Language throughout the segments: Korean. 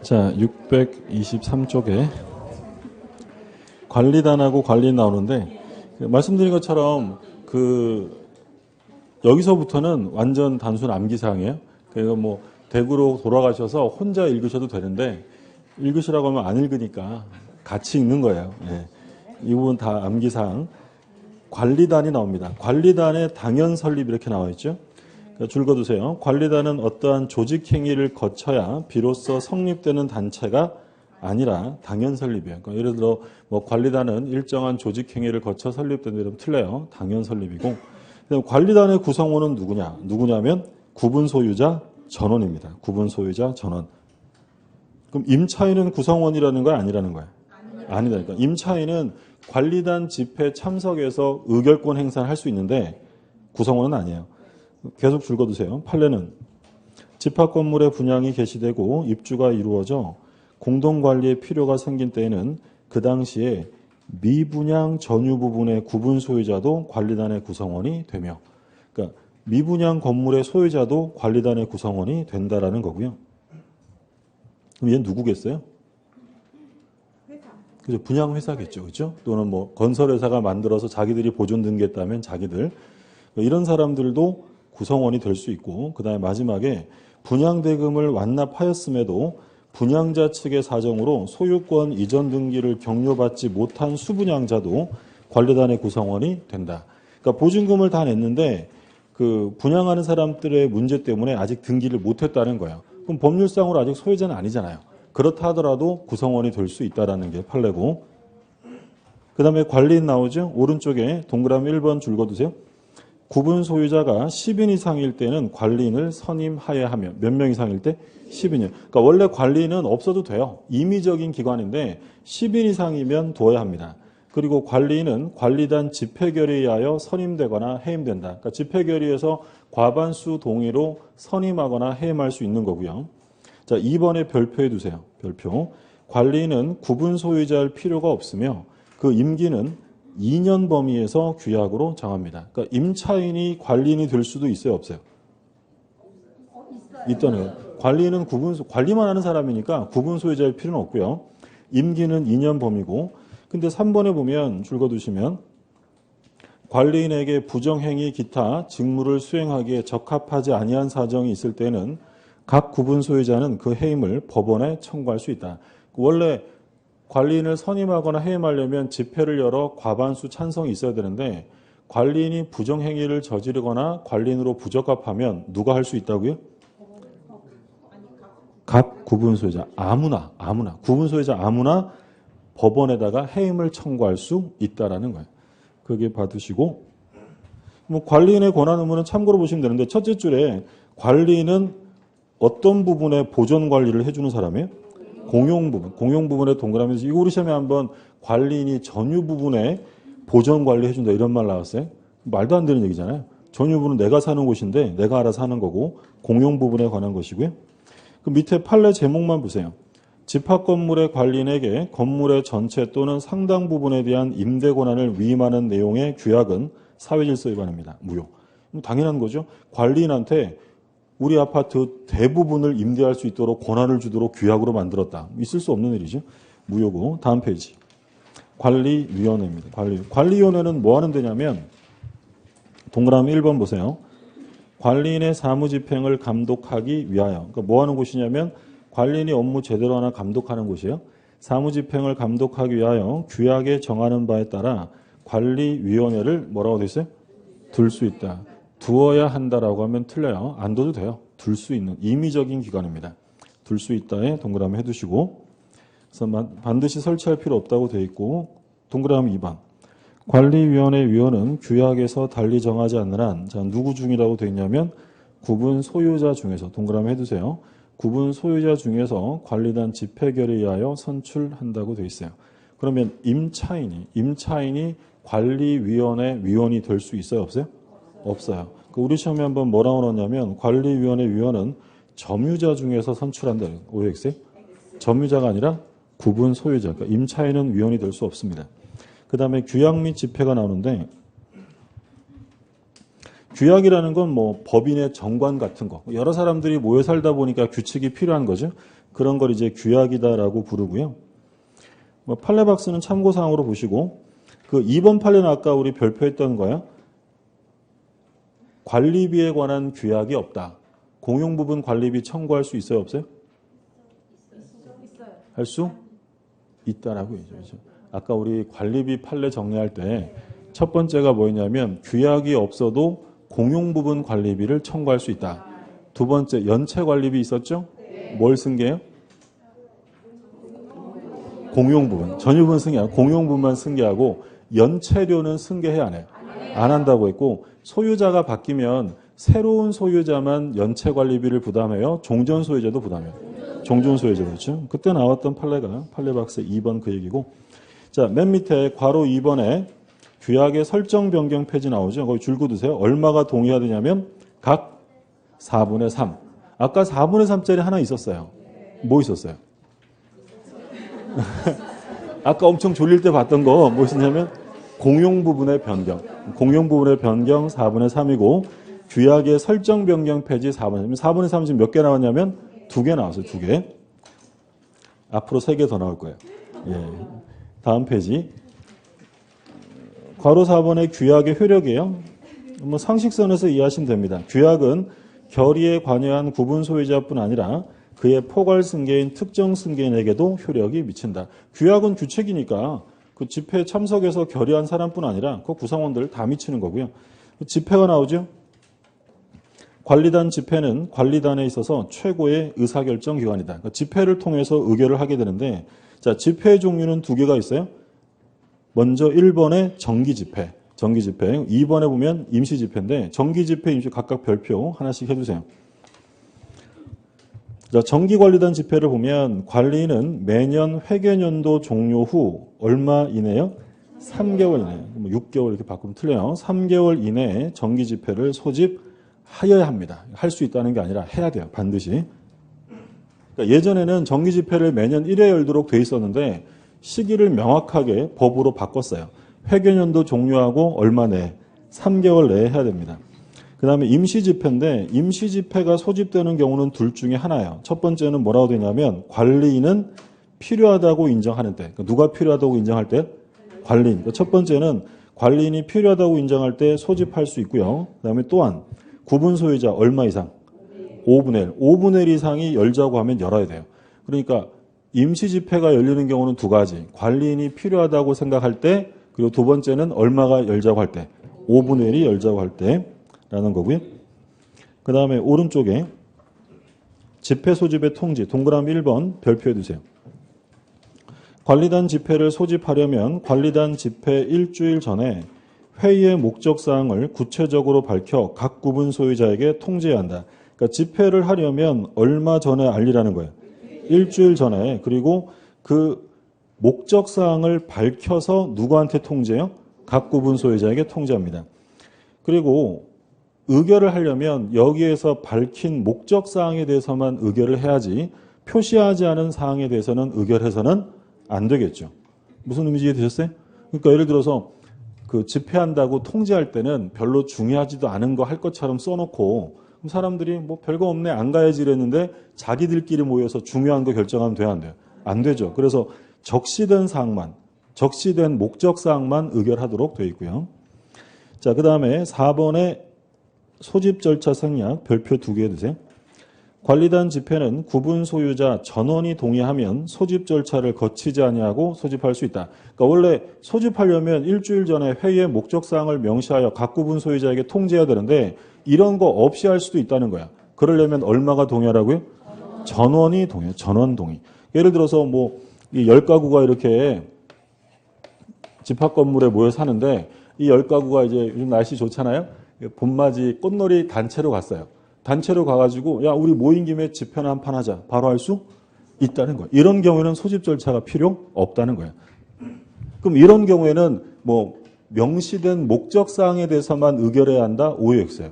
자, 623쪽에 관리단하고 관리인 나오는데, 말씀드린 것처럼 여기서부터는 완전 단순 암기사항이에요. 그래서 뭐 댁으로 돌아가셔서 혼자 읽으셔도 되는데, 읽으시라고 하면 안 읽으니까 같이 읽는 거예요. 예. 이 부분 다 암기사항. 관리단이 나옵니다. 관리단의 당연 설립 이렇게 나와 있죠. 줄 거두세요. 관리단은 어떠한 조직 행위를 거쳐야 비로소 성립되는 단체가 아니라 당연 설립이에요. 그러니까 예를 들어 뭐 관리단은 일정한 조직 행위를 거쳐 설립된다 이러면 틀려요. 당연 설립이고. 관리단의 구성원은 누구냐면 구분 소유자 전원입니다. 구분 소유자 전원. 그럼 임차인은 구성원이라는 거야, 아니라는 거야? 아니다니까. 임차인은 관리단 집회 참석해서 의결권 행사를 할 수 있는데 구성원은 아니에요. 계속 줄거두세요. 판례는 집합 건물의 분양이 개시되고 입주가 이루어져 공동관리의 필요가 생긴 때에는 그 당시에 미분양 전유 부분의 구분 소유자도 관리단의 구성원이 되며, 그러니까 미분양 건물의 소유자도 관리단의 구성원이 된다라는 거고요. 그럼 얘는 누구겠어요? 그죠? 분양 회사겠죠, 그렇죠? 또는 뭐 건설 회사가 만들어서 자기들이 보존 등기했다면 자기들, 이런 사람들도 구성원이 될 수 있고, 그 다음에 마지막에 분양대금을 완납하였음에도 분양자 측의 사정으로 소유권 이전 등기를 격려받지 못한 수분양자도 관리단의 구성원이 된다. 그러니까 보증금을 다 냈는데 그 분양하는 사람들의 문제 때문에 아직 등기를 못했다는 거예요. 그럼 법률상으로 아직 소유자는 아니잖아요. 그렇다 하더라도 구성원이 될 수 있다는 게 판례고, 그 다음에 관리인 나오죠. 오른쪽에 동그라미 1번 줄거두세요. 구분 소유자가 10인 이상일 때는 관리인을 선임하여야 하며, 몇 명 이상일 때? 10인이요. 그러니까 원래 관리인은 없어도 돼요. 임의적인 기관인데 10인 이상이면 둬야 합니다. 그리고 관리인은 관리단 집회결의에 의하여 선임되거나 해임된다. 그러니까 집회결의에서 과반수 동의로 선임하거나 해임할 수 있는 거고요. 자, 2번에 별표해 두세요. 별표. 관리인은 구분 소유자일 필요가 없으며 그 임기는 2년 범위에서 규약으로 정합니다. 그러니까 임차인이 관리인이 될 수도 있어요, 없어요? 있다는 거예요. 관리인은 관리만 하는 사람이니까 구분 소유자일 필요는 없고요. 임기는 2년 범위고, 근데 3번에 보면 줄거두시면 관리인에게 부정행위 기타 직무를 수행하기에 적합하지 아니한 사정이 있을 때는 각 구분 소유자는 그 해임을 법원에 청구할 수 있다. 원래 관리인을 선임하거나 해임하려면 집회를 열어 과반수 찬성이 있어야 되는데 관리인이 부정행위를 저지르거나 관리인으로 부적합하면 누가 할 수 있다고요? 각 구분 소유자 아무나 구분 소유자 아무나 법원에다가 해임을 청구할 수 있다라는 거예요. 그게 받으시고, 뭐 관리인의 권한 의무는 참고로 보시면 되는데 첫째 줄에 관리인은 어떤 부분에 보존 관리를 해주는 사람이에요? 공용 부분에 동그라미에서 이거 우리 시험에 한번 관리인이 전유 부분에 보존 관리 해준다 이런 말 나왔어요. 말도 안 되는 얘기잖아요. 전유 부분은 내가 사는 곳인데 내가 알아서 하는 거고 공용 부분에 관한 것이고요. 그 밑에 판례 제목만 보세요. 집합 건물의 관리인에게 건물의 전체 또는 상당 부분에 대한 임대 권한을 위임하는 내용의 규약은 사회질서 위반입니다. 무효. 당연한 거죠. 관리인한테 우리 아파트 대부분을 임대할 수 있도록 권한을 주도록 규약으로 만들었다. 있을 수 없는 일이죠. 무효고. 다음 페이지. 관리위원회입니다. 관리위원회는 뭐 하는 데냐면 동그라미 1번 보세요. 관리인의 사무집행을 감독하기 위하여. 그러니까 뭐 하는 곳이냐면 관리인이 업무 제대로 하나 감독하는 곳이에요. 사무집행을 감독하기 위하여 규약에 정하는 바에 따라 관리위원회를 뭐라고 돼 있어요? 둘 수 있다. 두어야 한다라고 하면 틀려요. 안 둬도 돼요. 둘 수 있는 임의적인 기관입니다. 둘 수 있다에 동그라미 해두시고, 그래서 반드시 설치할 필요 없다고 돼 있고, 동그라미 2번. 관리위원회 위원은 규약에서 달리 정하지 않는 한, 자, 누구 중이라고 돼 있냐면 구분 소유자 중에서 동그라미 해두세요. 구분 소유자 중에서 관리단 집회결의에 의하여 선출한다고 돼 있어요. 그러면 임차인이 관리위원회 위원이 될 수 있어요, 없어요? 없어요. 우리 시험에 한번 뭐라고 나왔냐면 관리위원회 위원은 점유자 중에서 선출한다. OX? 점유자가 아니라 구분 소유자. 그러니까 임차인은 위원이 될 수 없습니다. 그 다음에 규약 및 집회가 나오는데 규약이라는 건 뭐 법인의 정관 같은 거. 여러 사람들이 모여 살다 보니까 규칙이 필요한 거죠. 그런 걸 이제 규약이다라고 부르고요. 뭐 판례 박스는 참고사항으로 보시고 그 2번 판례는 아까 우리 별표했던 거예요. 관리비에 관한 규약이 없다. 공용부분 관리비 청구할 수 있어요, 없어요? 할 수 있다라고 얘기죠. 아까 우리 관리비 판례 정리할 때 첫 번째가 뭐였냐면 규약이 없어도 공용부분 관리비를 청구할 수 있다. 두 번째 연체 관리비 있었죠? 뭘 승계해요? 공용부분. 전유분 승계, 공용부분만 승계하고 연체료는 승계해야 안 해요. 안 한다고 했고 소유자가 바뀌면 새로운 소유자만 연체 관리비를 부담해요. 종전 소유자도 부담해요. 종전 소유자 그렇죠. 그때 나왔던 판례가 판례 박스 2번 그 얘기고. 자, 맨 밑에 괄호 2번에 규약의 설정 변경 폐지 나오죠. 거기 줄고 두세요. 얼마가 동의해야 되냐면 각 4분의 3. 아까 4분의 3짜리 하나 있었어요. 뭐 있었어요? 아까 엄청 졸릴 때 봤던 거 뭐 있었냐면 공용 부분의 변경. 공용 부분의 변경 4분의 3이고 규약의 설정 변경 폐지 4분의 3. 4분의 3 지금 몇 개 나왔냐면 2개 나왔어요. 2개. 앞으로 3개 더 나올 거예요. 예. 다음 페이지. 괄호 4번의 규약의 효력이에요. 뭐 상식선에서 이해하시면 됩니다. 규약은 결의에 관여한 구분 소유자뿐 아니라 그의 포괄 승계인 특정 승계인에게도 효력이 미친다. 규약은 규칙이니까 그 집회에 참석해서 결의한 사람뿐 아니라 그 구성원들 다 미치는 거고요. 집회가 나오죠. 관리단 집회는 관리단에 있어서 최고의 의사결정 기관이다. 그러니까 집회를 통해서 의결을 하게 되는데 자, 집회 종류는 2개가 있어요. 먼저 1번에 정기집회, 2번에 보면 임시집회인데 정기집회, 임시 각각 별표 하나씩 해주세요. 자, 정기관리단 집회를 보면 관리인은 매년 회계연도 종료 후 얼마 이내요? 3개월 이내, 뭐 6개월 이렇게 바꾸면 틀려요. 3개월 이내에 정기집회를 소집하여야 합니다. 할 수 있다는 게 아니라 해야 돼요. 반드시. 그러니까 예전에는 정기집회를 매년 1회 열도록 돼 있었는데 시기를 명확하게 법으로 바꿨어요. 회계연도 종료하고 얼마 내에 3개월 내에 해야 됩니다. 그 다음에 임시집회인데 임시집회가 소집되는 경우는 둘 중에 하나예요. 첫 번째는 뭐라고 되냐면 관리인은 필요하다고 인정하는 때. 그러니까 누가 필요하다고 인정할 때? 관리인. 그러니까 첫 번째는 관리인이 필요하다고 인정할 때 소집할 수 있고요. 그 다음에 또한 구분 소유자 얼마 이상? 5분의 1. 5분의 1 이상이 열자고 하면 열어야 돼요. 그러니까 임시집회가 열리는 경우는 2가지. 관리인이 필요하다고 생각할 때 그리고 두 번째는 얼마가 열자고 할 때. 5분의 1이 열자고 할 때. 라는 거고요. 그 다음에 오른쪽에 집회 소집의 통지 동그라미 1번 별표해 두세요. 관리단 집회를 소집하려면 관리단 집회 일주일 전에 회의의 목적사항을 구체적으로 밝혀 각 구분 소유자에게 통지해야 한다. 그러니까 집회를 하려면 얼마 전에 알리라는 거예요. 일주일 전에. 그리고 그 목적사항을 밝혀서 누구한테 통지해요? 각 구분 소유자에게 통지합니다. 그리고 의결을 하려면 여기에서 밝힌 목적사항에 대해서만 의결을 해야지 표시하지 않은 사항에 대해서는 의결해서는 안 되겠죠. 무슨 의미인지 이해되셨어요? 그러니까 예를 들어서 그 집회한다고 통지할 때는 별로 중요하지도 않은 거 할 것처럼 써놓고 사람들이 뭐 별거 없네 안 가야지 이랬는데 자기들끼리 모여서 중요한 거 결정하면 돼야 안 돼요? 안 되죠. 그래서 적시된 사항만, 적시된 목적사항만 의결하도록 되어 있고요. 자, 그 다음에 4번에 소집 절차 생략 별표 2개 두세요. 관리단 집회는 구분 소유자 전원이 동의하면 소집 절차를 거치지 아니하고 소집할 수 있다. 그러니까 원래 소집하려면 일주일 전에 회의의 목적사항을 명시하여 각 구분 소유자에게 통지해야 되는데 이런 거 없이 할 수도 있다는 거야. 그러려면 얼마가 동의하라고요? 전원이 동의, 전원 동의. 예를 들어서 뭐 이 10가구가 이렇게 집합 건물에 모여 사는데 이 10가구가 이제 요즘 날씨 좋잖아요. 봄맞이 꽃놀이 단체로 갔어요. 단체로 가가지고 야 우리 모인 김에 집회나 한판 하자. 바로 할 수 있다는 거예요. 이런 경우에는 소집 절차가 필요 없다는 거예요. 그럼 이런 경우에는 뭐 명시된 목적사항에 대해서만 의결해야 한다? OX예요.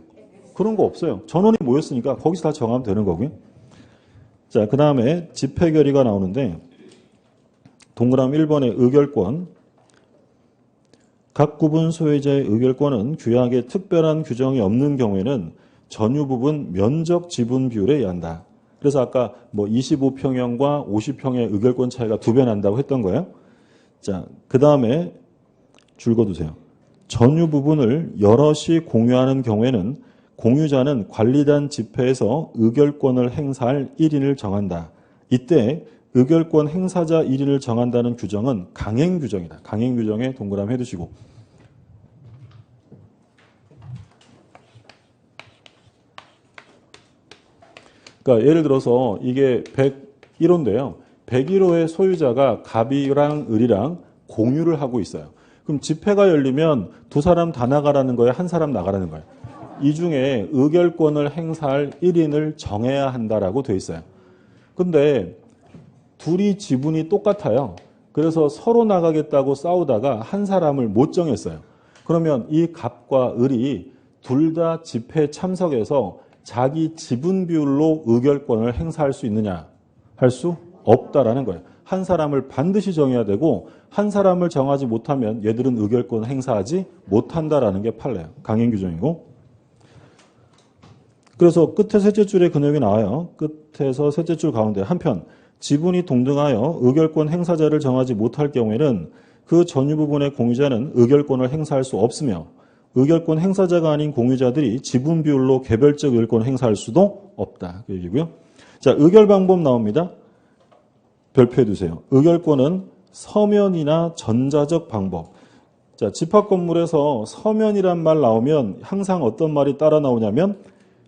그런 거 없어요. 전원이 모였으니까 거기서 다 정하면 되는 거고요. 자, 그 다음에 집회 결의가 나오는데 동그라미 1번의 의결권. 각 구분 소유자의 의결권은 규약에 특별한 규정이 없는 경우에는 전유 부분 면적 지분 비율에 의한다. 그래서 아까 뭐 25평형과 50평의 의결권 차이가 2배 난다고 했던 거예요. 자, 그 다음에 줄거두세요. 전유 부분을 여럿이 공유하는 경우에는 공유자는 관리단 집회에서 의결권을 행사할 1인을 정한다. 이때 의결권 행사자 1인을 정한다는 규정은 강행 규정이다. 강행 규정에 동그라미 해두시고. 그러니까 예를 들어서 이게 101호인데요. 101호의 소유자가 갑이랑 을이랑 공유를 하고 있어요. 그럼 집회가 열리면 두 사람 다 나가라는 거예요? 한 사람 나가라는 거예요? 이 중에 의결권을 행사할 1인을 정해야 한다라고 돼 있어요. 근데 둘이 지분이 똑같아요. 그래서 서로 나가겠다고 싸우다가 한 사람을 못 정했어요. 그러면 이 갑과 을이 둘 다 집회에 참석해서 자기 지분 비율로 의결권을 행사할 수 있느냐? 할 수 없다라는 거예요. 한 사람을 반드시 정해야 되고 한 사람을 정하지 못하면 얘들은 의결권을 행사하지 못한다라는 게 판례예요. 강행 규정이고. 그래서 끝에 셋째 줄에 그 내용이 나와요. 끝에서 셋째 줄 가운데 한편 지분이 동등하여 의결권 행사자를 정하지 못할 경우에는 그 전유 부분의 공유자는 의결권을 행사할 수 없으며 의결권 행사자가 아닌 공유자들이 지분 비율로 개별적 의결권을 행사할 수도 없다. 그 얘기고요. 자, 의결 방법 나옵니다. 별표해 두세요. 의결권은 서면이나 전자적 방법. 자, 집합 건물에서 서면이란 말 나오면 항상 어떤 말이 따라 나오냐면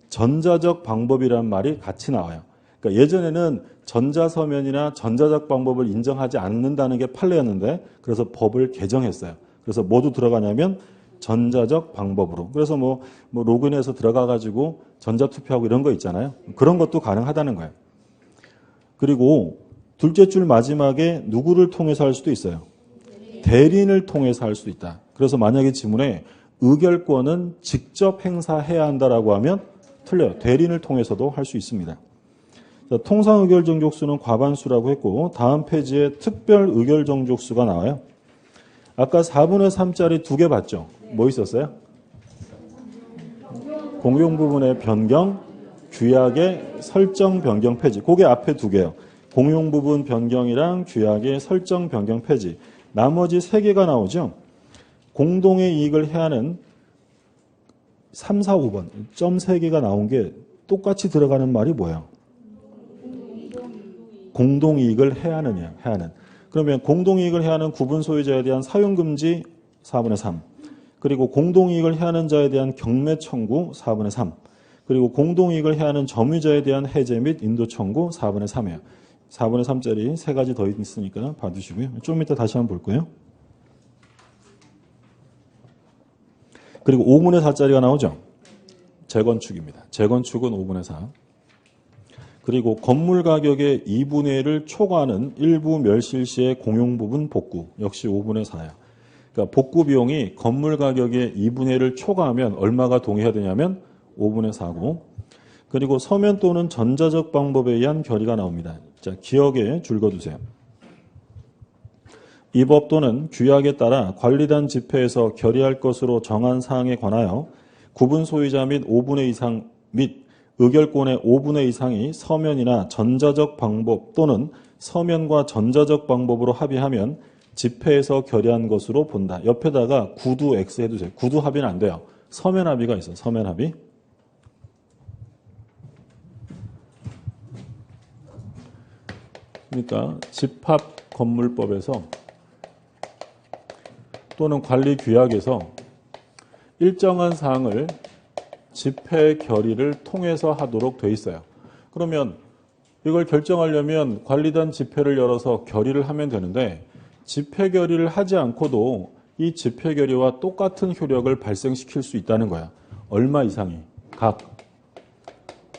전자적 방법이란 말이 같이 나와요. 그러니까 예전에는 전자서면이나 전자적 방법을 인정하지 않는다는 게 판례였는데 그래서 법을 개정했어요. 그래서 뭐도 들어가냐면 전자적 방법으로. 그래서 뭐 로그인해서 들어가가지고 전자투표하고 이런 거 있잖아요. 그런 것도 가능하다는 거예요. 그리고 둘째 줄 마지막에 누구를 통해서 할 수도 있어요. 대리인을 통해서 할 수 있다. 그래서 만약에 지문에 의결권은 직접 행사해야 한다라고 하면 틀려요. 대리인을 통해서도 할 수 있습니다. 자, 통상 의결 정족수는 과반수라고 했고 다음 페이지에 특별 의결 정족수가 나와요. 아까 4분의 3짜리 2개 봤죠? 뭐 있었어요? 공용 부분의 변경, 규약의 설정 변경 폐지. 그게 앞에 2개예요. 공용 부분 변경이랑 규약의 설정 변경 폐지. 나머지 3개가 나오죠. 공동의 이익을 해하는 3, 4, 5번 점 3개가 나온 게 똑같이 들어가는 말이 뭐예요? 공동이익을 해하느냐, 해하는. 그러면 공동이익을 해하는 구분 소유자에 대한 사용금지 4분의 3. 그리고 공동이익을 해하는 자에 대한 경매 청구 4분의 3. 그리고 공동이익을 해하는 점유자에 대한 해제 및 인도 청구 4분의 3이에요. 4분의 3짜리 3가지 더 있으니까 봐두시고요. 좀 이따 다시 한번 볼 거예요. 그리고 5분의 4짜리가 나오죠. 재건축입니다. 재건축은 5분의 4. 그리고 건물 가격의 2분의 1을 초과하는 일부 멸실 시의 공용 부분 복구 역시 5분의 4야. 그러니까 복구 비용이 건물 가격의 2분의 1을 초과하면 얼마가 동의해야 되냐면 5분의 4고. 그리고 서면 또는 전자적 방법에 의한 결의가 나옵니다. 자, 기억에 줄거두세요. 이 법 또는 규약에 따라 관리단 집회에서 결의할 것으로 정한 사항에 관하여 구분 소유자 및 5분의 이상 및 의결권의 5분의 이상이 서면이나 전자적 방법 또는 서면과 전자적 방법으로 합의하면 집회에서 결의한 것으로 본다. 옆에다가 구두 X 해두세요. 구두 합의는 안 돼요. 서면 합의가 있어요. 서면 합의. 그러니까 집합건물법에서 또는 관리규약에서 일정한 사항을 집회 결의를 통해서 하도록 돼 있어요. 그러면 이걸 결정하려면 관리단 집회를 열어서 결의를 하면 되는데 집회 결의를 하지 않고도 이 집회 결의와 똑같은 효력을 발생시킬 수 있다는 거야. 얼마 이상이? 각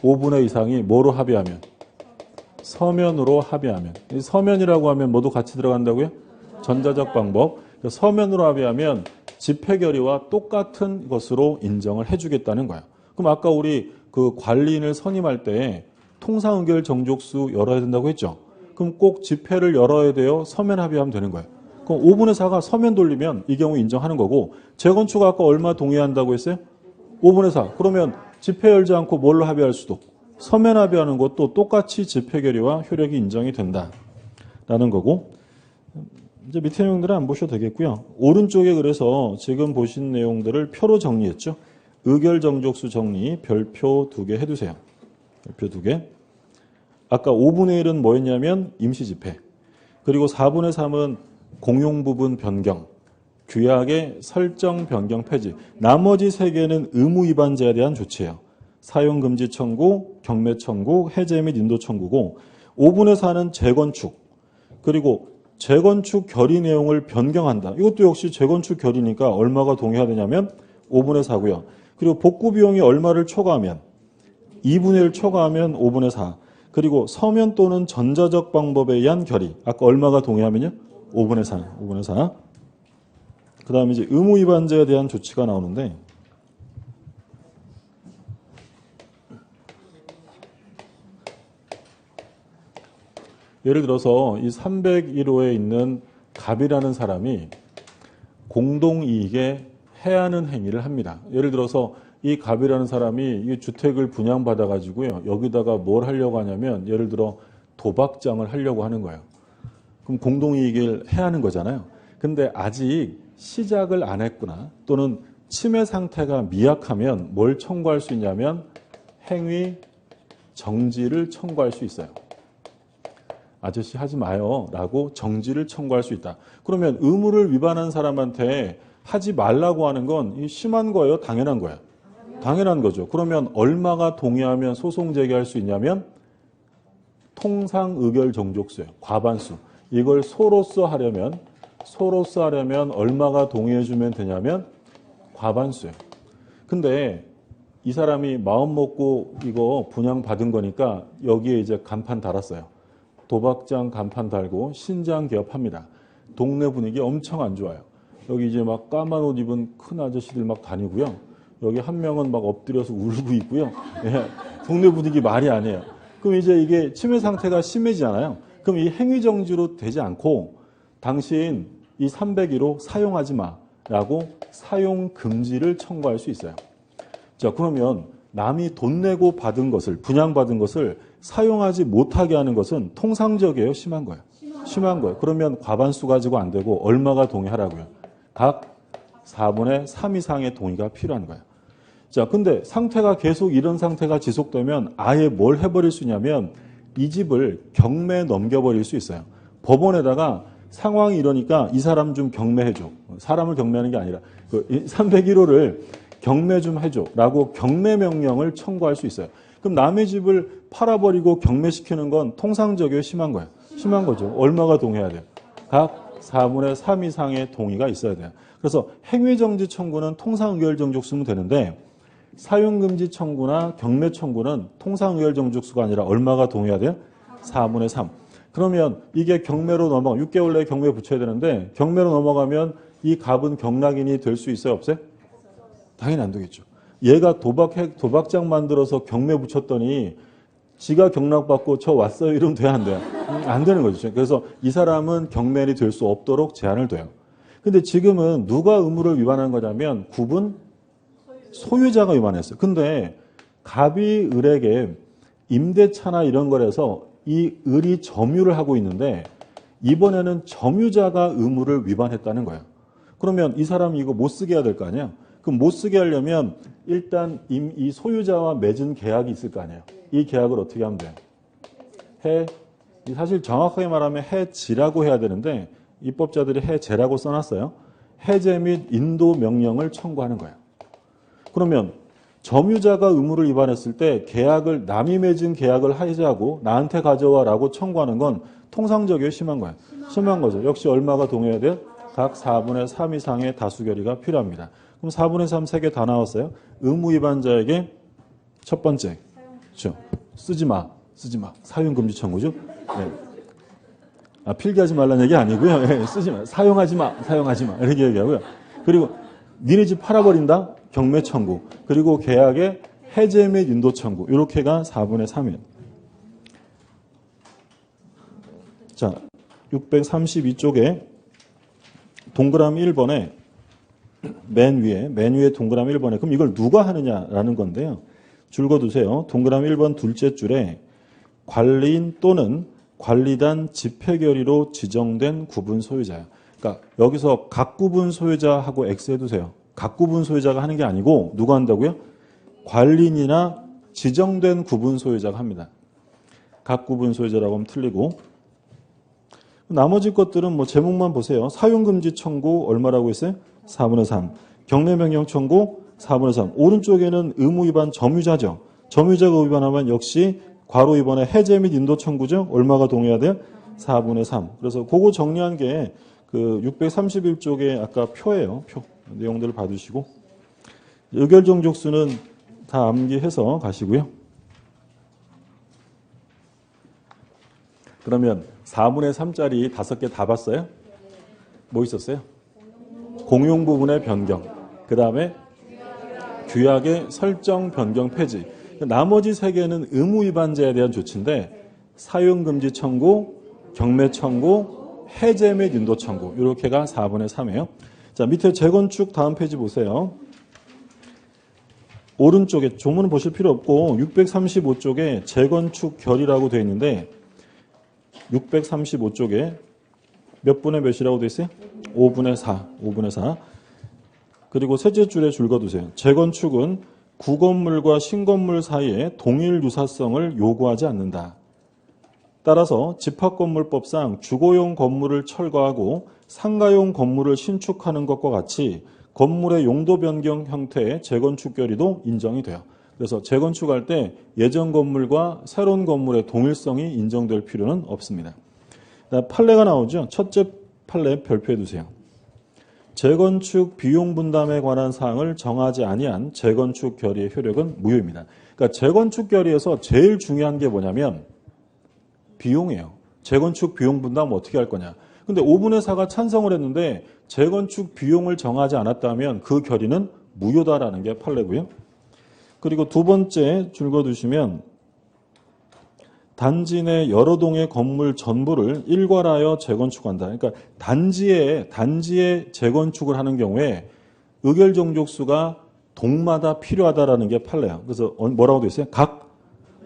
5분의 이상이 뭐로 합의하면? 서면으로 합의하면. 이 서면이라고 하면 뭐도 같이 들어간다고요? 전자적 방법. 서면으로 합의하면 집회 결의와 똑같은 것으로 인정을 해주겠다는 거야. 그럼 아까 우리 그 관리인을 선임할 때 통상 의결 정족수 열어야 된다고 했죠. 그럼 꼭 집회를 열어야 돼요? 서면 합의하면 되는 거예요. 그럼 5분의 4가 서면 돌리면 이 경우 인정하는 거고 재건축 아까 얼마 동의한다고 했어요? 5분의 4. 그러면 집회 열지 않고 뭘로 합의할 수도? 서면 합의하는 것도 똑같이 집회 결의와 효력이 인정이 된다라는 거고 이제 밑에 내용들은 안 보셔도 되겠고요. 오른쪽에 그래서 지금 보신 내용들을 표로 정리했죠. 의결정족수 정리 별표 2개 해두세요. 별표 2개. 아까 5분의 1은 뭐였냐면 임시집회. 그리고 4분의 3은 공용부분 변경. 규약의 설정 변경 폐지. 나머지 3개는 의무 위반자에 대한 조치예요. 사용금지 청구, 경매 청구, 해제 및 인도 청구고 5분의 4는 재건축. 그리고 재건축 결의 내용을 변경한다. 이것도 역시 재건축 결의니까 얼마가 동의해야 되냐면 5분의 4고요. 그리고 복구 비용이 얼마를 초과하면 2분의 1 초과하면 5분의 4. 그리고 서면 또는 전자적 방법에 의한 결의. 아까 얼마가 동의하면요? 5분의 4. 5분의 4. 그 다음에 이제 의무 위반자에 대한 조치가 나오는데 예를 들어서 이 301호에 있는 갑이라는 사람이 공동이익에 해하는 행위를 합니다. 예를 들어서 이 갑이라는 사람이 이 주택을 분양받아가지고요. 여기다가 뭘 하려고 하냐면 예를 들어 도박장을 하려고 하는 거예요. 그럼 공동이익을 해하는 거잖아요. 근데 아직 시작을 안 했구나. 또는 침해 상태가 미약하면 뭘 청구할 수 있냐면 행위 정지를 청구할 수 있어요. 아저씨 하지 마요 라고 정지를 청구할 수 있다. 그러면 의무를 위반한 사람한테 하지 말라고 하는 건 심한 거예요? 당연한 거예요? 당연한 거죠. 그러면 얼마가 동의하면 소송 제기할 수 있냐면 통상 의결 정족수예요. 과반수. 이걸 소로서 하려면 얼마가 동의해 주면 되냐면 과반수예요. 근데 이 사람이 마음 먹고 이거 분양받은 거니까 여기에 이제 간판 달았어요. 도박장 간판 달고 신장 개업합니다. 동네 분위기 엄청 안 좋아요. 여기 이제 막 까만 옷 입은 큰 아저씨들 막 다니고요. 여기 한 명은 막 엎드려서 울고 있고요. 예, 동네 분위기 말이 아니에요. 그럼 이제 이게 침해 상태가 심해지잖아요. 그럼 이 행위정지로 되지 않고 당신 이 301호 사용하지 마라고 사용 금지를 청구할 수 있어요. 자, 그러면 남이 돈 내고 받은 것을 분양받은 것을 사용하지 못하게 하는 것은 통상적이에요? 심한 거예요? 심한 거예요. 그러면 과반수 가지고 안 되고 얼마가 동의하라고요? 각 4분의 3 이상의 동의가 필요한 거예요. 자, 근데 상태가 계속 이런 상태가 지속되면 아예 뭘 해버릴 수 있냐면 이 집을 경매에 넘겨버릴 수 있어요. 법원에다가 상황이 이러니까 이 사람 좀 경매해줘. 사람을 경매하는 게 아니라 301호를 경매 좀 해줘 라고 경매 명령을 청구할 수 있어요. 그럼 남의 집을 팔아버리고 경매시키는 건 통상적이에요? 심한 거예요? 심한 거죠. 얼마가 동의해야 돼요? 각 4분의 3 이상의 동의가 있어야 돼요. 그래서 행위정지 청구는 통상의결정족수 쓰면 되는데 사용금지 청구나 경매 청구는 통상의결정족수가 아니라 얼마가 동의해야 돼요? 4분의 3. 그러면 이게 경매로 넘어가 6개월 내에 경매 붙여야 되는데 경매로 넘어가면 이 갑은 경락인이 될 수 있어요? 없어요? 당연히 안 되겠죠. 얘가 도박장 만들어서 경매 붙였더니 지가 경락받고 저 왔어요 이러면 돼야 안 돼요? 안 되는 거죠. 그래서 이 사람은 경매인이 될 수 없도록 제한을 둬요. 근데 지금은 누가 의무를 위반한 거냐면 구분 소유자가 위반했어요. 근데 갑이 을에게 임대차나 이런 거라서 이 을이 점유를 하고 있는데 이번에는 점유자가 의무를 위반했다는 거예요. 그러면 이 사람이 이거 못 쓰게 해야 될 거 아니에요? 그럼 못 쓰게 하려면 일단 이 소유자와 맺은 계약이 있을 거 아니에요? 이 계약을 어떻게 하면 돼요? 사실 정확하게 말하면 해지라고 해야 되는데 입법자들이 해제라고 써놨어요. 해제 및 인도 명령을 청구하는 거예요. 그러면 점유자가 의무를 위반했을 때 계약을 남이 맺은 계약을 해제하고 나한테 가져와라고 청구하는 건 통상적이에요? 심한 거예요? 심한 거죠. 역시 얼마가 동의해야 돼요? 각 4분의 3 이상의 다수 결의가 필요합니다. 그럼 4분의 3 3개 다 나왔어요. 의무 위반자에게 첫 번째, 그렇죠? 쓰지 마. 사용금지 청구죠. 네. 필기하지 말라는 얘기 아니고요. 네, 쓰지 마. 사용하지 마. 이렇게 얘기하고요. 그리고 니네 집 팔아버린다. 경매 청구. 그리고 계약의 해제 및 인도 청구. 이렇게가 4분의 3이에요. 자, 632쪽에 동그라미 1번에 맨 위에 동그라미 1번에 그럼 이걸 누가 하느냐라는 건데요. 줄거두세요. 동그라미 1번 둘째 줄에 관리인 또는 관리단 집회결의로 지정된 구분 소유자예요. 그러니까 여기서 각 구분 소유자하고 X 해두세요. 각 구분 소유자가 하는 게 아니고 누가 한다고요? 관리인이나 지정된 구분 소유자가 합니다. 각 구분 소유자라고 하면 틀리고 나머지 것들은 뭐 제목만 보세요. 사용금지 청구 얼마라고 했어요? 4분의 3. 경례명령 청구 4분의 3. 오른쪽에는 의무 위반 점유자죠. 점유자가 위반하면 역시 괄호 2번에 해제 및 인도 청구죠. 얼마가 동의해야 돼요? 4분의 3. 그래서 그거 정리한 게 그 631쪽에 아까 표예요. 표. 내용들을 봐두시고 의결 정족수는 다 암기해서 가시고요. 그러면 4분의 3짜리 5개 다 봤어요? 뭐 있었어요? 공용 부분의 변경. 그 다음에 규약의 설정 변경 폐지. 나머지 3개는 의무 위반자에 대한 조치인데 사용금지 청구, 경매 청구, 해제 및 인도 청구 이렇게가 4분의 3이에요. 자, 밑에 재건축 다음 페이지 보세요. 오른쪽에 조문은 보실 필요 없고 635쪽에 재건축 결의라고 되어 있는데 635쪽에 몇 분의 몇이라고 되어 있어요? 5분의 4. 5분의 4. 그리고 셋째 줄에 줄거두세요. 재건축은 구건물과 신건물 사이에 동일 유사성을 요구하지 않는다. 따라서 집합건물법상 주거용 건물을 철거하고 상가용 건물을 신축하는 것과 같이 건물의 용도 변경 형태의 재건축 결의도 인정이 돼요. 그래서 재건축할 때 예전 건물과 새로운 건물의 동일성이 인정될 필요는 없습니다. 판례가 나오죠. 첫째 판례 별표해 두세요. 재건축 비용 분담에 관한 사항을 정하지 아니한 재건축 결의의 효력은 무효입니다. 그러니까 재건축 결의에서 제일 중요한 게 뭐냐면 비용이에요. 재건축 비용 분담 어떻게 할 거냐. 근데 5분의 4가 찬성을 했는데 재건축 비용을 정하지 않았다면 그 결의는 무효다라는 게 판례고요. 그리고 두 번째 줄거두시면 단지 내 여러 동의 건물 전부를 일괄하여 재건축한다. 그러니까 단지에 재건축을 하는 경우에 의결 정족수가 동마다 필요하다라는 게 판례예요. 그래서 뭐라고 되어 있어요? 각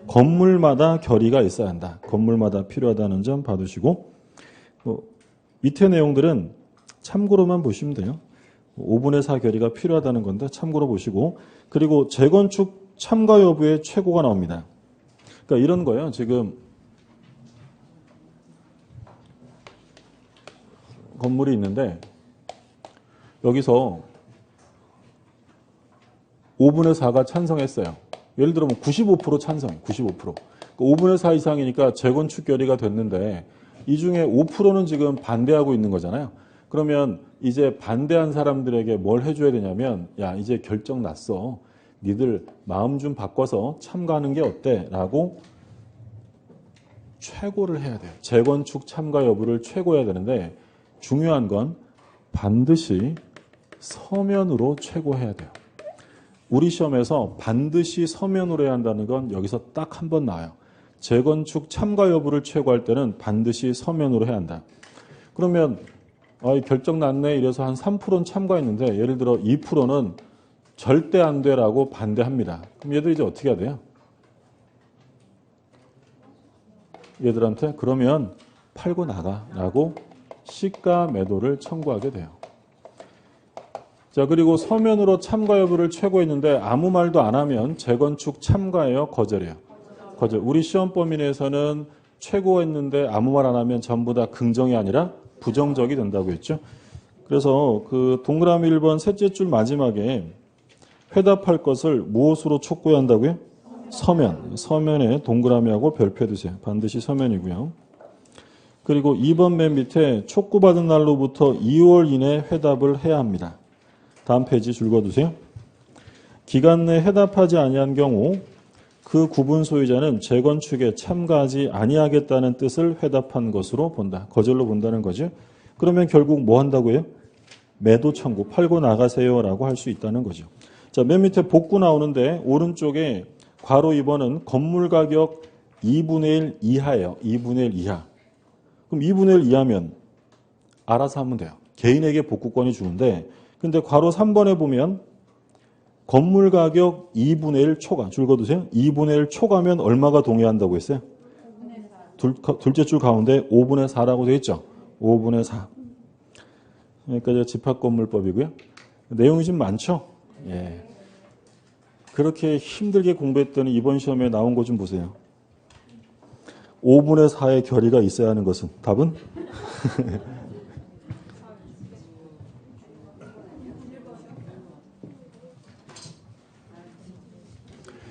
건물마다 결의가 있어야 한다. 건물마다 필요하다는 점 봐두시고 밑에 내용들은 참고로만 보시면 돼요. 5분의 4 결의가 필요하다는 건데 참고로 보시고 그리고 재건축 참가 여부의 최고가 나옵니다. 그러니까 이런 거예요. 지금 건물이 있는데 여기서 5분의 4가 찬성했어요. 예를 들어 95% 찬성해. 95%. 5분의 4 이상이니까 재건축 결의가 됐는데 이 중에 5%는 지금 반대하고 있는 거잖아요. 그러면 이제 반대한 사람들에게 뭘 해줘야 되냐면 야 이제 결정 났어. 니들 마음 좀 바꿔서 참가하는 게 어때? 라고 최고를 해야 돼요. 재건축 참가 여부를 최고해야 되는데 중요한 건 반드시 서면으로 최고해야 돼요. 우리 시험에서 반드시 서면으로 해야 한다는 건 여기서 딱 한 번 나와요. 재건축 참가 여부를 최고할 때는 반드시 서면으로 해야 한다. 그러면 결정 났네 이래서 한 3%는 참가했는데 예를 들어 2%는 절대 안 돼라고 반대합니다. 그럼 얘들 이제 어떻게 해야 돼요? 얘들한테 그러면 팔고 나가라고 시가 매도를 청구하게 돼요. 자, 그리고 서면으로 참가 여부를 최고했는데 아무 말도 안 하면 재건축 참가예요, 거절이에요? 거절. 우리 시험 범위 내에서는 최고했는데 아무 말 안 하면 전부 다 긍정이 아니라 부정적이 된다고 했죠. 그래서 그 동그라미 1번 셋째 줄 마지막에 회답할 것을 무엇으로 촉구해야 한다고요? 서면. 서면에 동그라미하고 별표 두세요. 반드시 서면이고요. 그리고 2번 맨 밑에 촉구받은 날로부터 2월 이내 회답을 해야 합니다. 다음 페이지 줄거두세요. 기간 내 회답하지 아니한 경우 그 구분 소유자는 재건축에 참가하지 아니하겠다는 뜻을 회답한 것으로 본다. 거절로 본다는 거죠. 그러면 결국 뭐 한다고요? 매도 청구, 팔고 나가세요라고 할 수 있다는 거죠. 자, 맨 밑에 복구 나오는데 오른쪽에 괄호 2번은 건물 가격 2분의 1 이하예요. 2분의 1 이하. 그럼 2분의 1 이하면 알아서 하면 돼요. 개인에게 복구권이 주는데 근데 괄호 3번에 보면 건물 가격 2분의 1 초과 줄 그어두세요. 2분의 1 초과면 얼마가 동의한다고 했어요? 둘째 줄 가운데 5분의 4라고 되어 있죠. 5분의 4. 그러니까 집합건물법이고요. 내용이 좀 많죠? 예. 그렇게 힘들게 공부했더니 이번 시험에 나온 거 좀 보세요. 5분의 4의 결의가 있어야 하는 것은 답은?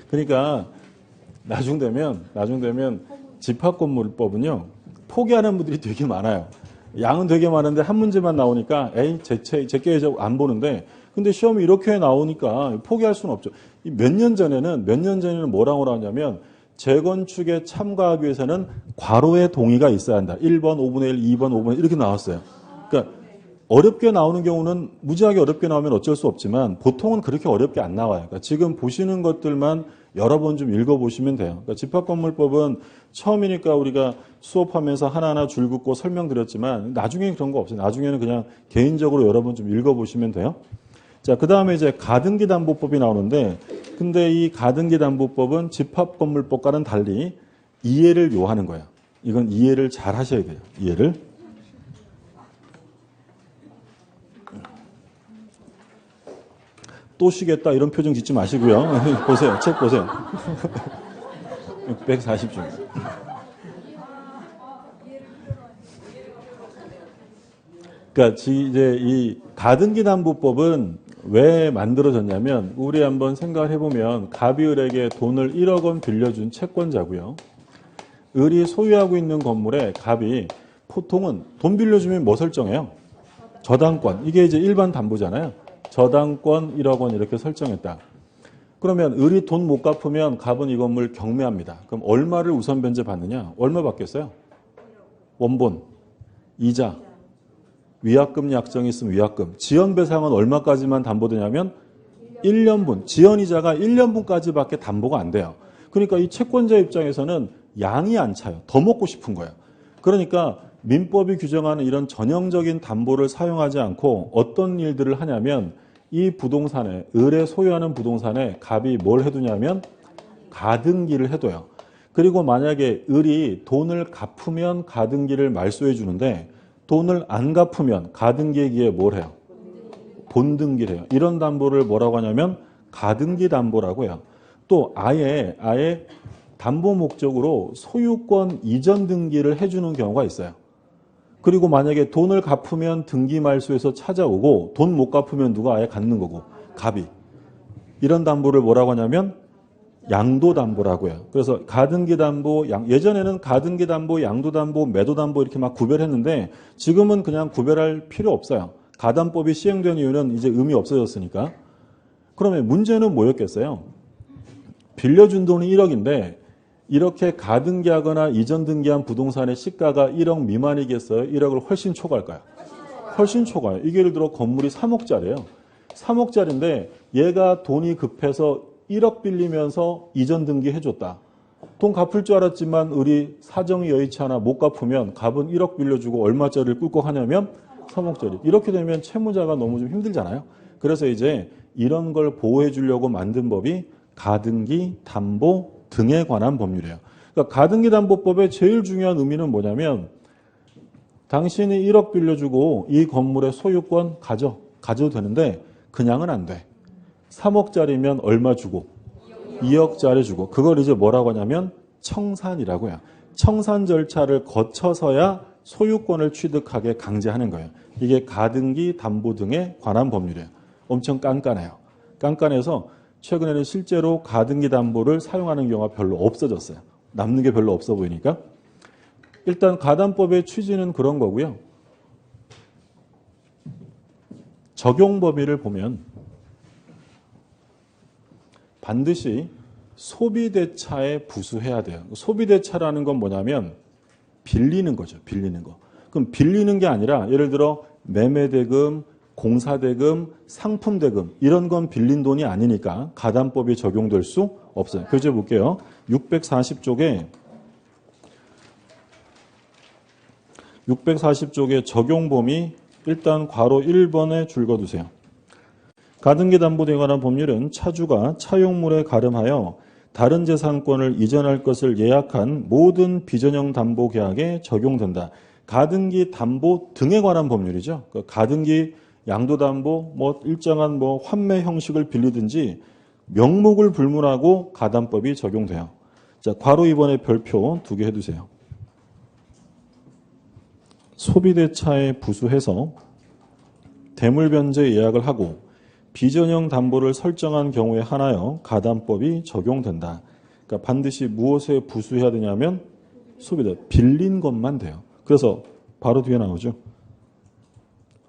그러니까 나중 되면 집합건물법은요 포기하는 분들이 되게 많아요. 양은 되게 많은데 한 문제만 나오니까 에이 제게 안 보는데 근데 시험이 이렇게 나오니까 포기할 수는 없죠. 몇 년 전에는 뭐라고 나왔냐면 재건축에 참가하기 위해서는 괄호의 동의가 있어야 한다. 1번 5분의 1, 2번 5분의 1 이렇게 나왔어요. 그러니까 어렵게 나오는 경우는 무지하게 어렵게 나오면 어쩔 수 없지만 보통은 그렇게 어렵게 안 나와요. 그러니까 지금 보시는 것들만 여러 번 좀 읽어보시면 돼요. 그러니까 집합건물법은 처음이니까 우리가 수업하면서 하나하나 줄 긋고 설명드렸지만 나중에는 그런 거 없어요. 나중에는 그냥 개인적으로 여러 번 좀 읽어보시면 돼요. 자, 그 다음에 이제 가등기 담보법이 나오는데 근데 이 가등기 담보법은 집합건물법과는 달리 이해를 요하는 거예요. 이건 이해를 잘 하셔야 돼요. 이해를. 또 쉬겠다 이런 표정 짓지 마시고요. 보세요. 책 보세요. 640쪽. 그러니까 이제 이 가등기 담보법은 왜 만들어졌냐면 우리 한번 생각을 해보면 갑이 을에게 돈을 1억 원 빌려준 채권자고요. 을이 소유하고 있는 건물에 갑이 보통은 돈 빌려주면 뭐 설정해요? 저당권. 이게 이제 일반 담보잖아요. 저당권 1억 원 이렇게 설정했다. 그러면 을이 돈 못 갚으면 갑은 이 건물 경매합니다. 그럼 얼마를 우선 변제 받느냐? 얼마 받겠어요? 원본, 이자, 위약금 약정이 있으면 위약금. 지연 배상은 얼마까지만 담보되냐면 1년분. 지연 이자가 1년분까지밖에 담보가 안 돼요. 그러니까 이 채권자 입장에서는 양이 안 차요. 더 먹고 싶은 거예요. 그러니까 민법이 규정하는 이런 전형적인 담보를 사용하지 않고 어떤 일들을 하냐면 이 부동산에 을에 소유하는 부동산에 갑이 뭘 해두냐면 가등기를 해둬요. 그리고 만약에 을이 돈을 갚으면 가등기를 말소해 주는데 돈을 안 갚으면 가등기에 뭘 해요? 본등기를 해요. 이런 담보를 뭐라고 하냐면 가등기 담보라고 해요. 또 아예 담보 목적으로 소유권 이전 등기를 해주는 경우가 있어요. 그리고 만약에 돈을 갚으면 등기 말소에서 찾아오고 돈 못 갚으면 누가 아예 갖는 거고 갑이. 이런 담보를 뭐라고 하냐면 양도담보라고 해요. 그래서 가등기 담보, 예전에는 가등기 담보, 양도담보, 매도담보 이렇게 막 구별했는데 지금은 그냥 구별할 필요 없어요. 가담법이 시행된 이유는 이제 의미 없어졌으니까. 그러면 문제는 뭐였겠어요? 빌려준 돈이 1억인데 이렇게 가등기하거나 이전 등기한 부동산의 시가가 1억 미만이겠어요? 1억을 훨씬 초과할까요? 훨씬 초과해요. 이게 예를 들어 건물이 3억짜리예요. 3억짜리인데 얘가 돈이 급해서 1억 빌리면서 이전 등기 해줬다. 돈 갚을 줄 알았지만 을이 사정이 여의치 않아 못 갚으면 갑은 1억 빌려주고 얼마짜리를 꿀꺽 하냐면 3억짜리. 이렇게 되면 채무자가 너무 좀 힘들잖아요. 그래서 이제 이런 걸 보호해 주려고 만든 법이 가등기, 담보 등에 관한 법률이에요. 그러니까 가등기 담보법의 제일 중요한 의미는 뭐냐면 당신이 1억 빌려주고 이 건물의 소유권 가져도 되는데 그냥은 안 돼. 3억짜리면 얼마 주고? 2억짜리 주고. 그걸 이제 뭐라고 하냐면 청산이라고 해요. 청산 절차를 거쳐서야 소유권을 취득하게 강제하는 거예요. 이게 가등기, 담보 등에 관한 법률이에요. 엄청 깐깐해요. 깐깐해서 최근에는 실제로 가등기 담보를 사용하는 경우가 별로 없어졌어요. 남는 게 별로 없어 보이니까. 일단 가담법의 취지는 그런 거고요. 적용 범위를 보면 반드시 소비대차에 부수해야 돼요. 소비대차라는 건 뭐냐면 빌리는 거죠. 빌리는 거. 그럼 빌리는 게 아니라 예를 들어 매매대금, 공사대금, 상품대금 이런 건 빌린 돈이 아니니까 가담법이 적용될 수 없어요. 교재 볼게요. 640쪽에 적용 범위 일단 괄호 1번에 줄 거두세요. 가등기 담보등에 관한 법률은 차주가 차용물에 가름하여 다른 재산권을 이전할 것을 예약한 모든 비전형 담보 계약에 적용된다. 가등기 담보 등에 관한 법률이죠. 가등기 양도담보 일정한 환매 형식을 빌리든지 명목을 불문하고 가담법이 적용돼요. 자, 괄호 2번에 별표 2개 해두세요. 소비대차에 부수해서 대물변제 예약을 하고 비전형 담보를 설정한 경우에 한하여 가담법이 적용된다. 그러니까 반드시 무엇에 부수해야 되냐면 소비대 빌린 것만 돼요. 그래서 바로 뒤에 나오죠.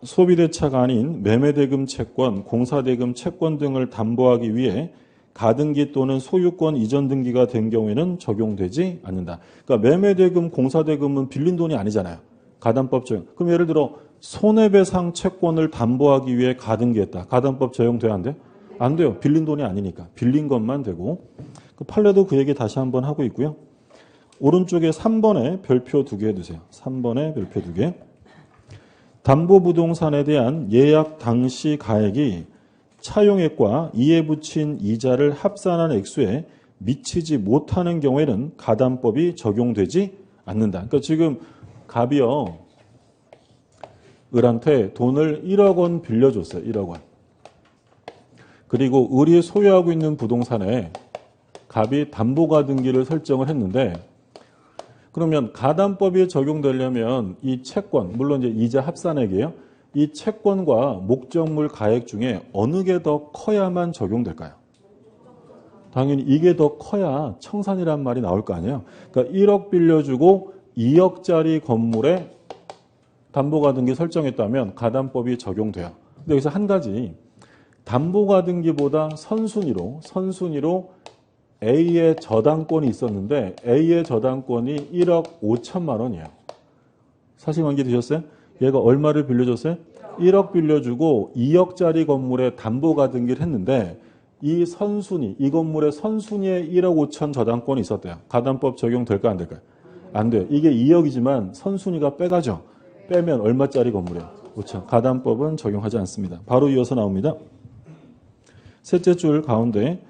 소비대차가 아닌 매매대금 채권, 공사대금 채권 등을 담보하기 위해 가등기 또는 소유권 이전 등기가 된 경우에는 적용되지 않는다. 그러니까 매매대금, 공사대금은 빌린 돈이 아니잖아요. 가담법 적용. 그럼 예를 들어 손해배상 채권을 담보하기 위해 가등기했다. 가담법 적용돼야 안 돼? 안 돼요. 빌린 돈이 아니니까. 빌린 것만 되고. 그 판례도 그 얘기 다시 한번 하고 있고요. 오른쪽에 3번에 별표 2개 해두세요. 3번에 별표 2개. 담보부동산에 대한 예약 당시 가액이 차용액과 이에 붙인 이자를 합산한 액수에 미치지 못하는 경우에는 가담법이 적용되지 않는다. 그러니까 지금 갑이요. 을한테 돈을 1억 원 빌려줬어요. 1억 원. 그리고 을이 소유하고 있는 부동산에 갑이 담보가등기를 설정을 했는데 그러면 가담법이 적용되려면 이 채권, 물론 이제 이자 합산액이에요. 이 채권과 목적물 가액 중에 어느 게 더 커야만 적용될까요? 당연히 이게 더 커야 청산이란 말이 나올 거 아니에요. 그러니까 1억 빌려주고 2억짜리 건물에 담보가등기 설정했다면 가담법이 적용돼요. 근데 여기서 한 가지, 담보가등기보다 선순위로 A의 저당권이 있었는데 A의 저당권이 1억 5천만 원이에요. 사실관계 되셨어요? 얘가 얼마를 빌려줬어요? 1억 빌려주고 2억짜리 건물에 담보가등기를 했는데 이 건물의 선순위에 1억 5천 저당권이 있었대요. 가담법 적용될까 안 될까요? 안 돼요. 이게 2억이지만 선순위가 빼가죠. 빼면 얼마짜리 건물이에요? 5천. 가담법은 적용하지 않습니다. 바로 이어서 나옵니다. 셋째 줄 가운데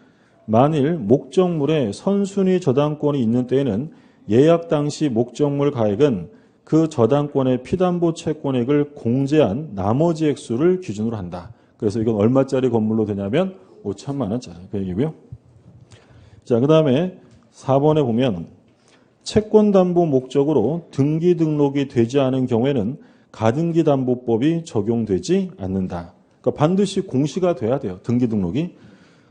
만일 목적물에 선순위 저당권이 있는 때에는 예약 당시 목적물 가액은 그 저당권의 피담보 채권액을 공제한 나머지 액수를 기준으로 한다. 그래서 이건 얼마짜리 건물로 되냐면 5천만 원짜리 그 얘기고요. 자, 그 다음에 4번에 보면 채권담보 목적으로 등기 등록이 되지 않은 경우에는 가등기담보법이 적용되지 않는다. 그러니까 반드시 공시가 돼야 돼요. 등기 등록이.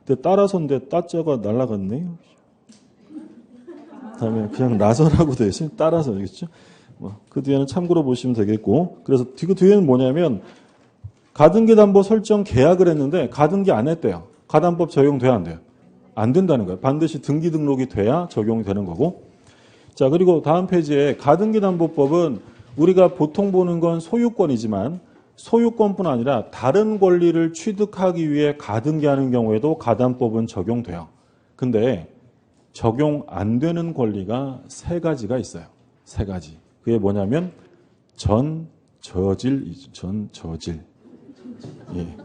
근데 따라서인데 따자가 날라갔네요. 그다음에 그냥 나서라고 되어 있어요. 따라서 알겠죠? 그 뒤에는 참고로 보시면 되겠고. 그래서 그 뒤에는 뭐냐면 가등기담보 설정 계약을 했는데 가등기 안 했대요. 가담법 적용돼야 안 돼요? 안 된다는 거예요. 반드시 등기 등록이 돼야 적용되는 거고. 자, 그리고 다음 페이지에 가등기담보법은 우리가 보통 보는 건 소유권이지만 소유권뿐 아니라 다른 권리를 취득하기 위해 가등기하는 경우에도 가담법은 적용돼요. 근데 적용 안 되는 권리가 3가지가 있어요. 3가지. 그게 뭐냐면 전저질. 예.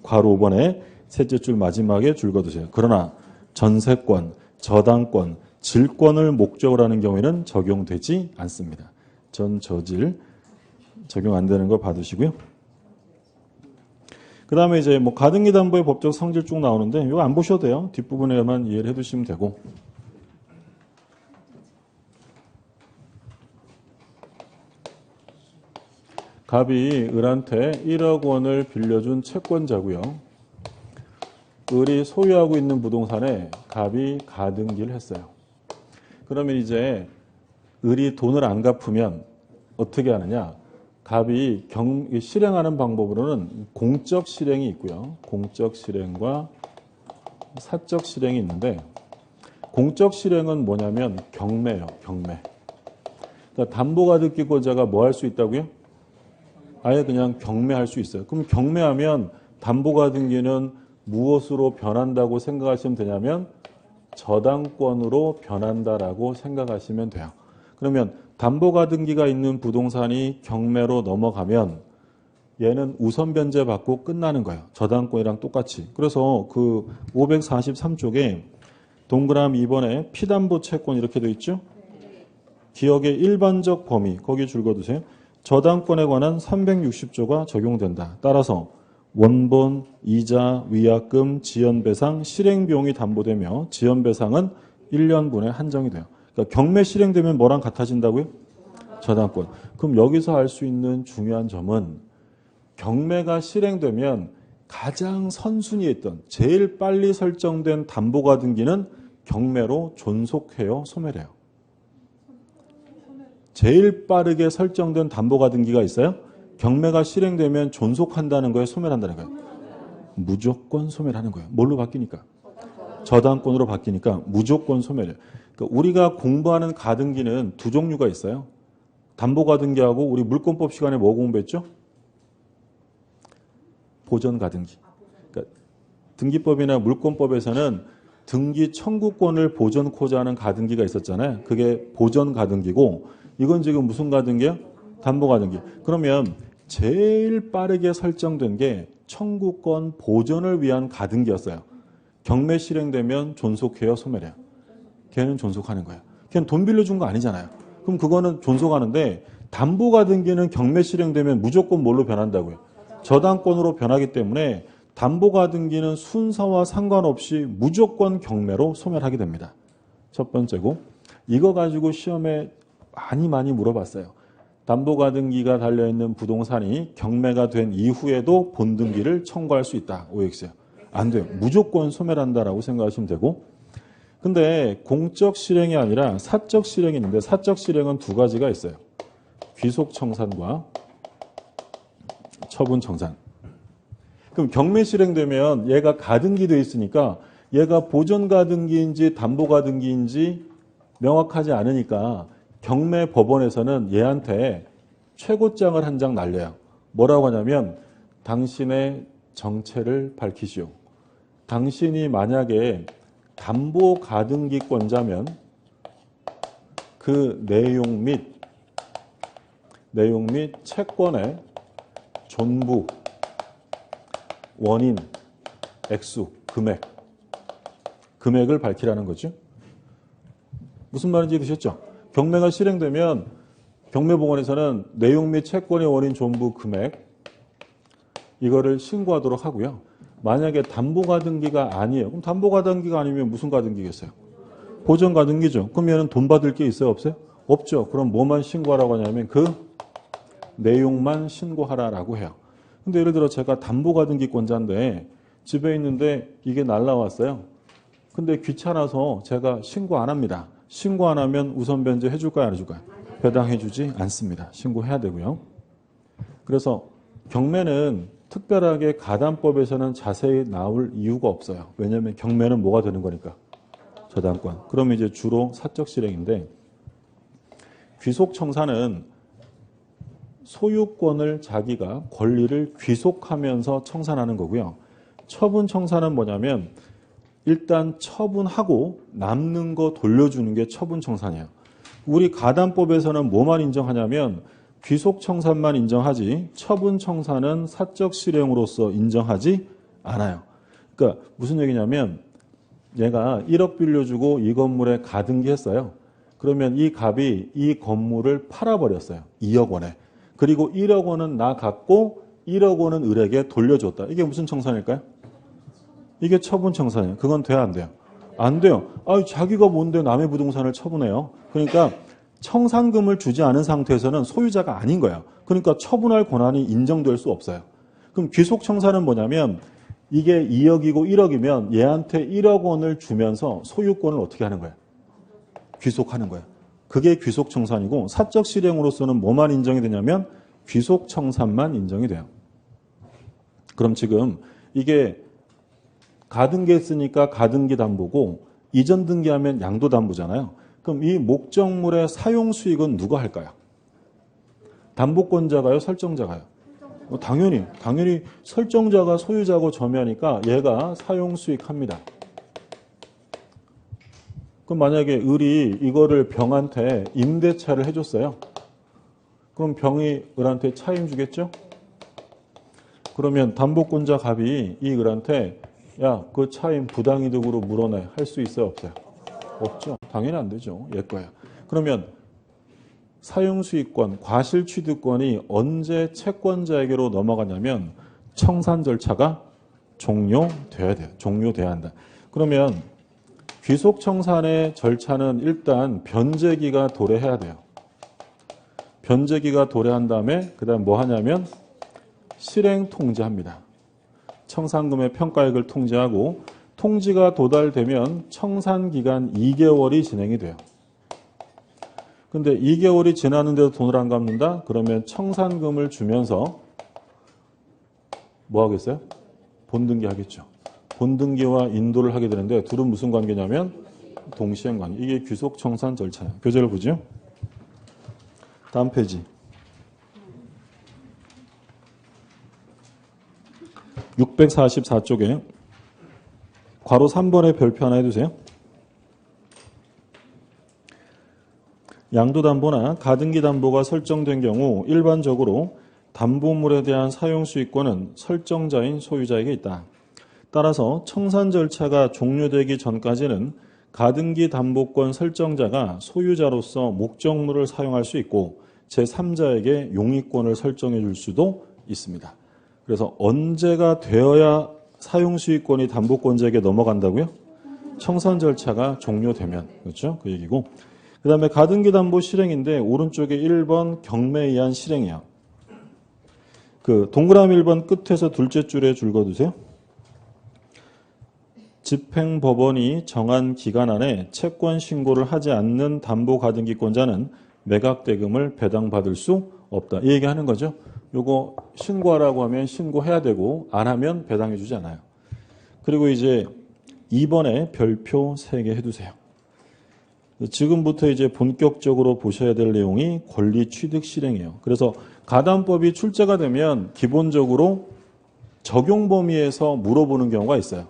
괄호 5번에 셋째 줄 마지막에 줄 거두세요. 그러나 전세권, 저당권, 질권을 목적으로 하는 경우에는 적용되지 않습니다. 전저질 적용 안 되는 거 봐두시고요. 그 다음에 이제 가등기 담보의 법적 성질 쭉 나오는데 이거 안 보셔도 돼요. 뒷부분에만 이해를 해두시면 되고. 갑이 을한테 1억 원을 빌려준 채권자고요. 을이 소유하고 있는 부동산에 갑이 가등기를 했어요. 그러면 이제 을이 돈을 안 갚으면 어떻게 하느냐? 갑이 실행하는 방법으로는 공적 실행이 있고요. 공적 실행과 사적 실행이 있는데 공적 실행은 뭐냐면 경매예요. 경매. 그러니까 담보가등기권자가 뭐 할 수 있다고요? 아예 그냥 경매할 수 있어요. 그럼 경매하면 담보가등기는 무엇으로 변한다고 생각하시면 되냐면 저당권으로 변한다라고 생각하시면 돼요. 그러면 담보가등기가 있는 부동산이 경매로 넘어가면 얘는 우선 변제 받고 끝나는 거예요. 저당권이랑 똑같이. 그래서 그 543쪽에 동그라미 2번에 피담보 채권 이렇게 돼 있죠? 기억의 일반적 범위 거기 줄 그어두세요. 저당권에 관한 360조가 적용된다. 따라서 원본, 이자, 위약금, 지연배상, 실행비용이 담보되며 지연배상은 1년분에 한정이 돼요. 그러니까 경매 실행되면 뭐랑 같아진다고요? 저당권. 그럼 여기서 알 수 있는 중요한 점은 경매가 실행되면 가장 선순위에 있던 제일 빨리 설정된 담보가 등기는 경매로 존속해요, 소멸해요? 제일 빠르게 설정된 담보가 등기가 있어요? 경매가 실행되면 존속한다는 거예요, 소멸한다는 거예요? 무조건 소멸하는 거예요. 뭘로 바뀌니까? 저당권으로 바뀌니까 무조건 소멸이에요. 그러니까 우리가 공부하는 가등기는 두 종류가 있어요. 담보가등기하고 우리 물권법 시간에 뭐 공부했죠? 보전가등기. 그러니까 등기법이나 물권법에서는 등기 청구권을 보전코자 하는 가등기가 있었잖아요. 그게 보전가등기고 이건 지금 무슨 가등기야? 담보가등기. 그러면 제일 빠르게 설정된 게 청구권 보전을 위한 가등기였어요. 경매 실행되면 존속해요, 소멸해요? 걔는 존속하는 거예요. 걔는 돈 빌려준 거 아니잖아요. 그럼 그거는 존속하는데 담보가등기는 경매 실행되면 무조건 뭘로 변한다고요? 저당권으로 변하기 때문에 담보가등기는 순서와 상관없이 무조건 경매로 소멸하게 됩니다. 첫 번째고 이거 가지고 시험에 많이 물어봤어요. 담보가등기가 달려있는 부동산이 경매가 된 이후에도 본등기를 청구할 수 있다. OX요. 안 돼요. 무조건 소멸한다라고 생각하시면 되고 근데 공적 실행이 아니라 사적 실행이 있는데 사적 실행은 두 가지가 있어요. 귀속청산과 처분청산. 그럼 경매 실행되면 얘가 가등기 돼 있으니까 얘가 보전가등기인지 담보가등기인지 명확하지 않으니까 경매 법원에서는 얘한테 최고장을 한 장 날려요. 뭐라고 하냐면 당신의 정체를 밝히시오. 당신이 만약에 담보가등기권자면 그 내용 및 채권의 존부, 원인, 액수, 금액을 밝히라는 거죠. 무슨 말인지 드셨죠? 경매가 실행되면 경매법원에서는 내용 및 채권의 원인, 존부, 금액 이거를 신고하도록 하고요. 만약에 담보가등기가 아니에요. 그럼 담보가등기가 아니면 무슨 가등기겠어요? 보전가등기죠. 그럼 얘는 돈 받을 게 있어요? 없어요? 없죠. 그럼 뭐만 신고하라고 하냐면 그 내용만 신고하라라고 해요. 근데 예를 들어 제가 담보가등기권자인데 집에 있는데 이게 날라왔어요. 근데 귀찮아서 제가 신고 안 합니다. 신고 안 하면 우선 변제 해줄까요? 안 해줄까요? 배당해주지 않습니다. 신고해야 되고요. 그래서 경매는 특별하게 가담법에서는 자세히 나올 이유가 없어요. 왜냐하면 경매는 뭐가 되는 거니까? 저당권. 그럼 이제 주로 사적 실행인데 귀속청산은 소유권을 자기가 권리를 귀속하면서 청산하는 거고요. 처분청산은 뭐냐면 일단 처분하고 남는 거 돌려주는 게 처분청산이에요. 우리 가담법에서는 뭐만 인정하냐면 귀속청산만 인정하지 처분청산은 사적 실행으로서 인정하지 않아요. 그러니까 무슨 얘기냐면 얘가 1억 빌려주고 이 건물에 가등기 했어요. 그러면 이 갑이 이 건물을 팔아버렸어요. 2억 원에. 그리고 1억 원은 나 갖고 1억 원은 을에게 돌려줬다. 이게 무슨 청산일까요? 이게 처분청산이에요. 그건 돼야 안 돼요? 안 돼요. 자기가 뭔데 남의 부동산을 처분해요. 그러니까 청산금을 주지 않은 상태에서는 소유자가 아닌 거예요. 그러니까 처분할 권한이 인정될 수 없어요. 그럼 귀속청산은 뭐냐면 이게 2억이고 1억이면 얘한테 1억 원을 주면서 소유권을 어떻게 하는 거예요? 귀속하는 거예요. 그게 귀속청산이고 사적 실행으로서는 뭐만 인정이 되냐면 귀속청산만 인정이 돼요. 그럼 지금 이게 가등기 했으니까 가등기 담보고 이전 등기하면 양도 담보잖아요. 그럼 이 목적물의 사용 수익은 누가 할까요? 담보권자가요? 설정자가요? 당연히 설정자가 소유자고 점유하니까 얘가 사용 수익합니다. 그럼 만약에 을이 이거를 병한테 임대차를 해줬어요. 그럼 병이 을한테 차임 주겠죠? 그러면 담보권자 갑이 이 을한테 야, 그 차임 부당이득으로 물어내 할 수 있어요, 없어요? 없죠. 당연히 안 되죠. 얘 거야. 그러면 사용수익권, 과실취득권이 언제 채권자에게로 넘어가냐면 청산 절차가 종료돼야 돼요. 종료돼야 한다. 그러면 귀속청산의 절차는 일단 변제기가 도래해야 돼요. 변제기가 도래한 다음에 그 다음 뭐 하냐면 실행 통지합니다. 청산금의 평가액을 통지하고 통지가 도달되면 청산기간 2개월이 진행이 돼요. 근데 2개월이 지났는데도 돈을 안 갚는다? 그러면 청산금을 주면서 뭐 하겠어요? 본등기 하겠죠. 본등기와 인도를 하게 되는데 둘은 무슨 관계냐면 동시행 관계. 이게 귀속청산 절차예요. 교재를 보죠. 다음 페이지. 644쪽에 괄호 3번에 별표 하나 해두세요. 양도담보나 가등기담보가 설정된 경우 일반적으로 담보물에 대한 사용수익권은 설정자인 소유자에게 있다. 따라서 청산 절차가 종료되기 전까지는 가등기 담보권 설정자가 소유자로서 목적물을 사용할 수 있고 제3자에게 용의권을 설정해 줄 수도 있습니다. 그래서 언제가 되어야 사용수익권이 담보권자에게 넘어간다고요? 청산 절차가 종료되면. 그렇죠? 그 얘기고. 그 다음에 가등기 담보 실행인데 오른쪽에 1번 경매에 의한 실행이야. 그 동그라미 1번 끝에서 둘째 줄에 줄 그어두세요. 집행법원이 정한 기간 안에 채권 신고를 하지 않는 담보 가등기권자는 매각대금을 배당받을 수 없다. 이 얘기하는 거죠. 요거 신고하라고 하면 신고해야 되고 안 하면 배당해 주지 않아요. 그리고 이제 2번에 별표 3개 해두세요. 지금부터 이제 본격적으로 보셔야 될 내용이 권리 취득 실행이에요. 그래서 가담법이 출제가 되면 기본적으로 적용 범위에서 물어보는 경우가 있어요.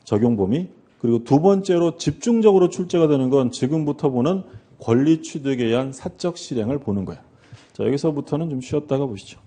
적용 범위. 그리고 두 번째로 집중적으로 출제가 되는 건 지금부터 보는 권리 취득에 의한 사적 실행을 보는 거예요. 자, 여기서부터는 좀 쉬었다가 보시죠.